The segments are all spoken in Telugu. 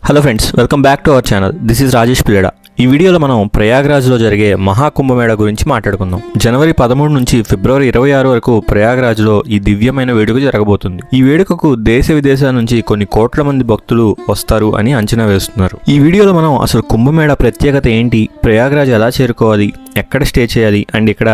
Hello friends, welcome back to our channel. This is Rajesh Pillada. ఈ వీడియోలో మనం ప్రయాగ్రాజ్లో జరిగే మహాకుంభమేళ గురించి మాట్లాడుకుందాం. జనవరి 13 నుంచి ఫిబ్రవరి 26 వరకు ప్రయాగ్రాజ్లో ఈ దివ్యమైన వేడుక జరగబోతుంది. ఈ వేడుకకు దేశ విదేశాల నుంచి కొన్ని కోట్ల మంది భక్తులు వస్తారు అని అంచనా వేస్తున్నారు. ఈ వీడియోలో మనం అసలు కుంభమేళ ప్రత్యేకత ఏంటి, ప్రయాగ్రాజ్ ఎలా చేరుకోవాలి, ఎక్కడ స్టే చేయాలి అండ్ ఇక్కడ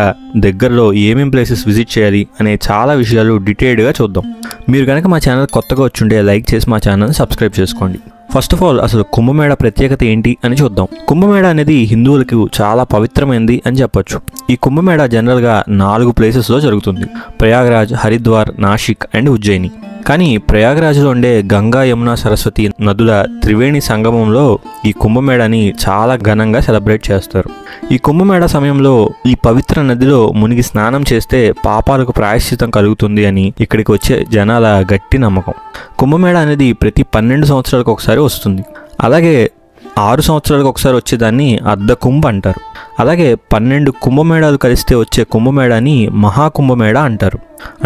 దగ్గరలో ఏమేం ప్లేసెస్ విజిట్ చేయాలి అనే చాలా విషయాలు డీటెయిల్డ్గా చూద్దాం. మీరు కనుక మా ఛానల్ కొత్తగా వచ్చుంటే లైక్ చేసి మా ఛానల్ని సబ్స్క్రైబ్ చేసుకోండి. ఫస్ట్ ఆఫ్ ఆల్ అసలు కుంభమేళ ప్రత్యేకత ఏంటి అని చూద్దాం. కుంభమేళ అనేది హిందువులకు చాలా పవిత్రమైనది అని చెప్పొచ్చు. ఈ కుంభమేళ జనరల్గా 4 ప్లేసెస్లో జరుగుతుంది: ప్రయాగ్రాజ్, హరిద్వార్, నాసిక్ అండ్ ఉజ్జయిని. కానీ ప్రయాగ్రాజ్లో ఉండే గంగా, యమున, సరస్వతి నదుల త్రివేణి సంగమంలో ఈ కుంభమేళని చాలా ఘనంగా సెలబ్రేట్ చేస్తారు. ఈ కుంభమేళ సమయంలో ఈ పవిత్ర నదిలో మునిగి స్నానం చేస్తే పాపాలకు ప్రాయశ్చితం కలుగుతుంది అని ఇక్కడికి వచ్చే జనాల గట్టి నమ్మకం. కుంభమేళ అనేది ప్రతి 12 సంవత్సరాలకు ఒకసారి వస్తుంది. అలాగే 6 సంవత్సరాలకు ఒకసారి వచ్చేదాన్ని అర్ధ కుంభ అంటారు. అలాగే 12 కుంభమేళాలు కలిస్తే వచ్చే కుంభమేళాని మహాకుంభమేళ అంటారు.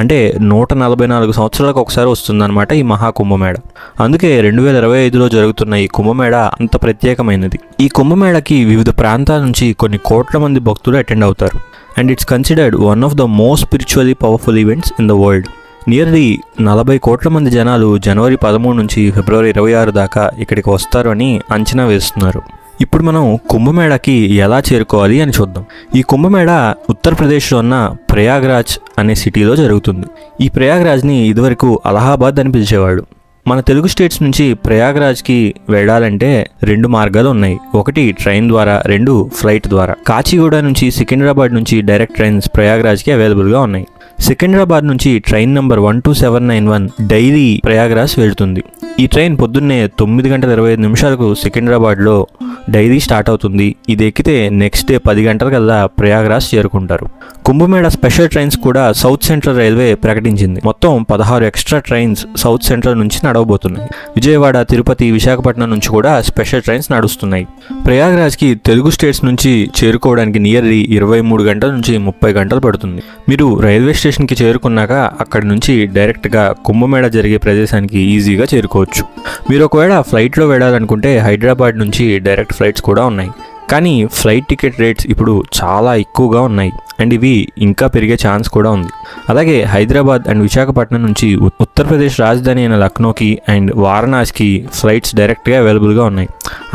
అంటే 144 సంవత్సరాలకు ఒకసారి వస్తుందన్నమాట ఈ మహాకుంభమేళ. అందుకే 2025లో జరుగుతున్న ఈ కుంభమేళ అంత ప్రత్యేకమైనది. ఈ కుంభమేళకి వివిధ ప్రాంతాల నుంచి కొన్ని కోట్ల మంది భక్తులు అటెండ్ అవుతారు. And it's considered one of the most spiritually powerful events in the world. Nearly 40 కోట్ల మంది జనాలు జనవరి 13 నుంచి ఫిబ్రవరి 26 దాకా ఇక్కడికి వస్తారు అని అంచనా వేస్తున్నారు. ఇప్పుడు మనం కుంభమేళకి ఎలా చేరుకోవాలి అని చూద్దాం. ఈ కుంభమేళ ఉత్తరప్రదేశ్లో ఉన్న ప్రయాగ్రాజ్ అనే సిటీలో జరుగుతుంది. ఈ ప్రయాగ్రాజ్ని ఇదివరకు అలహాబాద్ అని పిలిచేవాడు. మన తెలుగు స్టేట్స్ నుంచి ప్రయాగ్రాజ్కి వెళ్ళాలంటే 2 మార్గాలు ఉన్నాయి. ఒకటి ట్రైన్ ద్వారా, 2 ఫ్లైట్ ద్వారా. కాచిగూడ నుంచి, సికింద్రాబాద్ నుంచి డైరెక్ట్ ట్రైన్స్ ప్రయాగ్రాజ్కి అవైలబుల్గా ఉన్నాయి. సికింద్రాబాద్ నుంచి ట్రైన్ నెంబర్ 12791 డైలీ ప్రయాగ్రాజ్ వెళ్తుంది. ఈ ట్రైన్ పొద్దున్నే 9:25 సికింద్రాబాద్లో డైలీ స్టార్ట్ అవుతుంది. ఇది ఎక్కితే నెక్స్ట్ డే 10 గంటలకల్లా ప్రయాగ్రాజ్ చేరుకుంటారు. కుంభమేళ స్పెషల్ ట్రైన్స్ కూడా సౌత్ సెంట్రల్ రైల్వే ప్రకటించింది. మొత్తం 16 ఎక్స్ట్రా ట్రైన్స్ సౌత్ సెంట్రల్ నుంచి నడవబోతున్నాయి. విజయవాడ, తిరుపతి, విశాఖపట్నం నుంచి కూడా స్పెషల్ ట్రైన్స్ నడుస్తున్నాయి. ప్రయాగ్రాజ్కి తెలుగు స్టేట్స్ నుంచి చేరుకోవడానికి నియర్లీ 23 గంటల నుంచి 30 గంటలు పడుతుంది. మీరు రైల్వే స్టేషన్కి చేరుకున్నాక అక్కడి నుంచి డైరెక్ట్గా కుంభమేళ జరిగే ప్రదేశానికి ఈజీగా చేరుకోవచ్చు. మీరు ఒకవేళ ఫ్లైట్లో వెళ్ళాలనుకుంటే హైదరాబాద్ నుంచి డైరెక్ట్ ఫ్లైట్స్ కూడా ఉన్నాయి. కానీ ఫ్లైట్ టికెట్ రేట్స్ ఇప్పుడు చాలా ఎక్కువగా ఉన్నాయి అండ్ ఇవి ఇంకా పెరిగే ఛాన్స్ కూడా ఉంది. అలాగే హైదరాబాద్ అండ్ విశాఖపట్నం నుంచి ఉత్తరప్రదేశ్ రాజధాని అయిన లక్నోకి అండ్ వారణాసికి ఫ్లైట్స్ డైరెక్ట్గా అవైలబుల్గా ఉన్నాయి.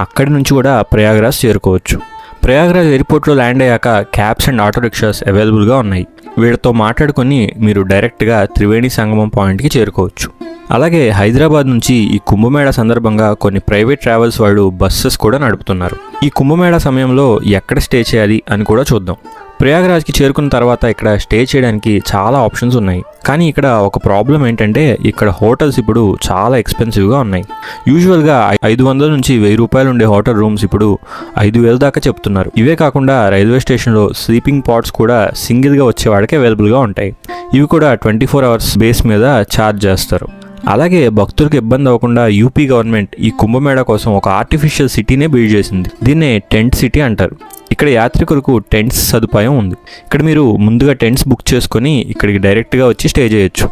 అక్కడి నుంచి కూడా ప్రయాగ్రాజ్ చేరుకోవచ్చు. ప్రయాగ్రాజ్ ఎయిర్పోర్ట్లో ల్యాండ్ అయ్యాక క్యాబ్స్ అండ్ ఆటో రిక్షాస్ అవైలబుల్గా ఉన్నాయి. వీళ్ళతో మాట్లాడుకొని మీరు డైరెక్ట్గా త్రివేణి సంగమం పాయింట్కి చేరుకోవచ్చు. అలాగే హైదరాబాద్ నుంచి ఈ కుంభమేళ సందర్భంగా కొన్ని ప్రైవేట్ ట్రావెల్స్ వాళ్ళు బస్సెస్ కూడా నడుపుతున్నారు. ఈ కుంభమేళ సమయంలో ఎక్కడ స్టే చేయాలి అని కూడా చూద్దాం. ప్రయాగ్రాజ్కి చేరుకున్న తర్వాత ఇక్కడ స్టే చేయడానికి చాలా ఆప్షన్స్ ఉన్నాయి. కానీ ఇక్కడ ఒక ప్రాబ్లం ఏంటంటే ఇక్కడ హోటల్స్ ఇప్పుడు చాలా ఎక్స్పెన్సివ్గా ఉన్నాయి. యూజువల్గా 500 నుంచి 1000 రూపాయలు ఉండే హోటల్ రూమ్స్ ఇప్పుడు 5000 దాకా చెప్తున్నారు. ఇవే కాకుండా రైల్వే స్టేషన్లో స్లీపింగ్ పాడ్స్ కూడా సింగిల్గా వచ్చేవాడికి అవైలబుల్గా ఉంటాయి. ఇవి కూడా 24 అవర్స్ బేస్ మీద ఛార్జ్ చేస్తారు. అలాగే భక్తులకు ఇబ్బంది అవ్వకుండా యూపీ గవర్నమెంట్ ఈ కుంభమేళ కోసం ఒక ఆర్టిఫిషియల్ సిటీనే బిల్డ్ చేసింది. దీన్నే టెంట్ సిటీ అంటారు. ఇక్కడ యాత్రికులకు టెంట్స్ సదుపాయం ఉంది. ఇక్కడ మీరు ముందుగా టెంట్స్ బుక్ చేసుకొని ఇక్కడికి డైరెక్ట్గా వచ్చి స్టే చేయొచ్చు.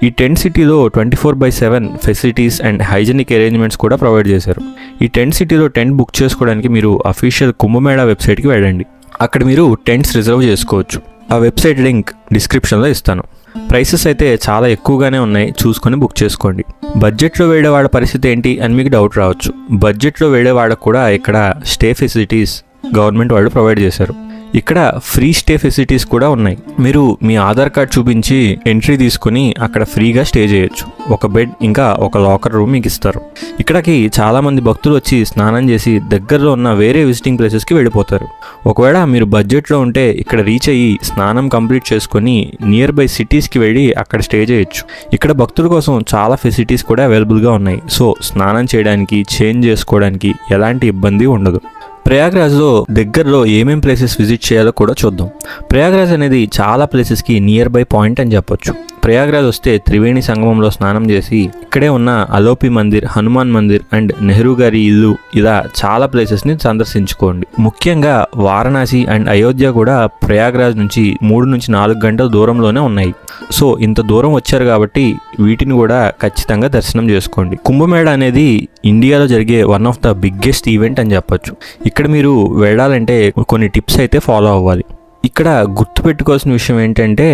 ఈ టెంట్ సిటీలో 24/7 ఫెసిలిటీస్ అండ్ హైజెనిక్ అరేంజ్మెంట్స్ కూడా ప్రొవైడ్ చేశారు. ఈ టెంట్ సిటీలో టెంట్ బుక్ చేసుకోవడానికి మీరు అఫీషియల్ కుంభమేళ వెబ్సైట్కి వెళ్ళండి. అక్కడ మీరు టెంట్స్ రిజర్వ్ చేసుకోవచ్చు. ఆ వెబ్సైట్ లింక్ డిస్క్రిప్షన్లో ఇస్తాను. ప్రైసెస్ అయితే చాలా ఎక్కువగానే ఉన్నాయి, చూసుకొని బుక్ చేసుకోండి. బడ్జెట్లో వెళ్ళే వాళ్ళ పరిస్థితి ఏంటి అని మీకు డౌట్ రావచ్చు. బడ్జెట్లో వెళ్ళే వాళ్ళకు కూడా ఇక్కడ స్టే ఫెసిలిటీస్ గవర్నమెంట్ వాళ్ళు ప్రొవైడ్ చేశారు. ఇక్కడ ఫ్రీ స్టే ఫెసిలిటీస్ కూడా ఉన్నాయి. మీరు మీ ఆధార్ కార్డ్ చూపించి ఎంట్రీ తీసుకుని అక్కడ ఫ్రీగా స్టే చేయొచ్చు. ఒక బెడ్ ఇంకా ఒక లాకర్ రూమ్ మీకు ఇస్తారు. ఇక్కడికి చాలామంది భక్తులు వచ్చి స్నానం చేసి దగ్గరలో ఉన్న వేరే విజిటింగ్ ప్లేసెస్కి వెళ్ళిపోతారు. ఒకవేళ మీరు బడ్జెట్లో ఉంటే ఇక్కడ రీచ్ అయ్యి స్నానం కంప్లీట్ చేసుకొని నియర్ బై సిటీస్కి వెళ్ళి అక్కడ స్టే చేయొచ్చు. ఇక్కడ భక్తుల కోసం చాలా ఫెసిలిటీస్ కూడా అవైలబుల్గా ఉన్నాయి. సో స్నానం చేయడానికి, చేంజ్ చేసుకోవడానికి ఎలాంటి ఇబ్బంది ఉండదు. ప్రయాగ్రాజ్లో దగ్గరలో ఏమేం ప్లేసెస్ విజిట్ చేయాలో కూడా చూద్దాం. ప్రయాగ్రాజ్ అనేది చాలా ప్లేసెస్కి నియర్ బై పాయింట్ అని చెప్పొచ్చు. ప్రయాగ్రాజ్ వస్తే త్రివేణి సంగమంలో స్నానం చేసి ఇక్కడే ఉన్న అలోపి మందిర్, హనుమాన్ మందిర్ అండ్ నెహ్రూ గారి ఇల్లు ఇలా చాలా ప్లేసెస్ని సందర్శించుకోండి. ముఖ్యంగా వారణాసి అండ్ అయోధ్య కూడా ప్రయాగ్రాజ్ నుంచి 3 నుంచి 4 గంటల దూరంలోనే ఉన్నాయి. సో ఇంత దూరం వచ్చారు కాబట్టి వీటిని కూడా ఖచ్చితంగా దర్శనం చేసుకోండి. కుంభమేళ అనేది ఇండియాలో జరిగే one of the biggest event అని చెప్పొచ్చు. ఇక్కడ మీరు వెళ్ళాలంటే కొన్ని టిప్స్ అయితే ఫాలో అవ్వాలి. ఇక్కడ గుర్తుపెట్టుకోవాల్సిన విషయం ఏంటంటే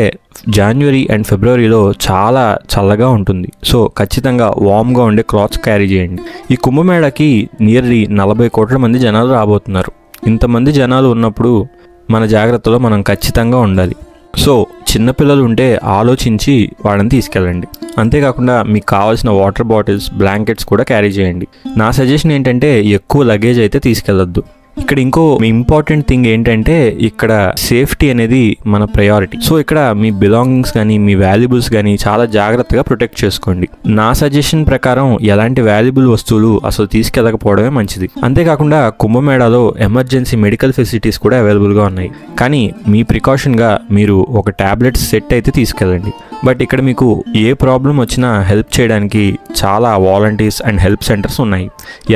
జనవరి అండ్ ఫిబ్రవరిలో చాలా చల్లగా ఉంటుంది. సో ఖచ్చితంగా వామ్గా ఉండే క్లాత్స్ క్యారీ చేయండి. ఈ కుంభమేళకి నియర్లీ 40 కోట్ల మంది జనాలు రాబోతున్నారు. ఇంతమంది జనాలు ఉన్నప్పుడు మన జాగ్రత్తలో మనం ఖచ్చితంగా ఉండాలి. సో చిన్నపిల్లలు ఉంటే ఆలోచించి వాళ్ళని తీసుకెళ్ళండి. అంతేకాకుండా మీకు కావాల్సిన వాటర్ బాటిల్స్, బ్లాంకెట్స్ కూడా క్యారీ చేయండి. నా సజెషన్ ఏంటంటే ఎక్కువ లగేజ్ అయితే తీసుకెళ్ళొద్దు. ఇక్కడ ఇంకో ఇంపార్టెంట్ థింగ్ ఏంటంటే ఇక్కడ సేఫ్టీ అనేది మన ప్రయారిటీ. సో ఇక్కడ మీ బిలాంగింగ్స్ కానీ మీ వాల్యుబుల్స్ కానీ చాలా జాగ్రత్తగా ప్రొటెక్ట్ చేసుకోండి. నా సజెషన్ ప్రకారం ఎలాంటి వాల్యుబుల్ వస్తువులు అసలు తీసుకెళ్ళకపోవడమే మంచిది. అంతేకాకుండా కుంభమేళాలో ఎమర్జెన్సీ మెడికల్ ఫెసిలిటీస్ కూడా అవైలబుల్గా ఉన్నాయి. కానీ మీ ప్రికాషన్గా మీరు ఒక టాబ్లెట్ సెట్ అయితే తీసుకెళ్ళండి. బట్ ఇక్కడ మీకు ఏ ప్రాబ్లం వచ్చినా హెల్ప్ చేయడానికి చాలా వాలంటీర్స్ అండ్ హెల్ప్ సెంటర్స్ ఉన్నాయి.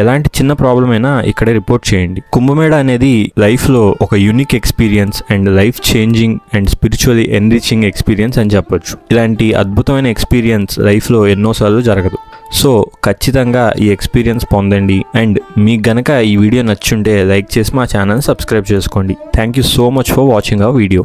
ఎలాంటి చిన్న ప్రాబ్లం అయినా ఇక్కడే రిపోర్ట్ చేయండి. కుంభమేళ అనేది లైఫ్లో ఒక unique experience and life changing and spiritually enriching experience అని చెప్పొచ్చు. ఇలాంటి అద్భుతమైన ఎక్స్పీరియన్స్ లైఫ్లో ఎన్నోసార్లు జరగదు. సో ఖచ్చితంగా ఈ ఎక్స్పీరియన్స్ పొందండి. అండ్ మీకు గనక ఈ వీడియో నచ్చుంటే లైక్ చేసి మా ఛానల్ సబ్స్క్రైబ్ చేసుకోండి. Thank you so much for watching our video.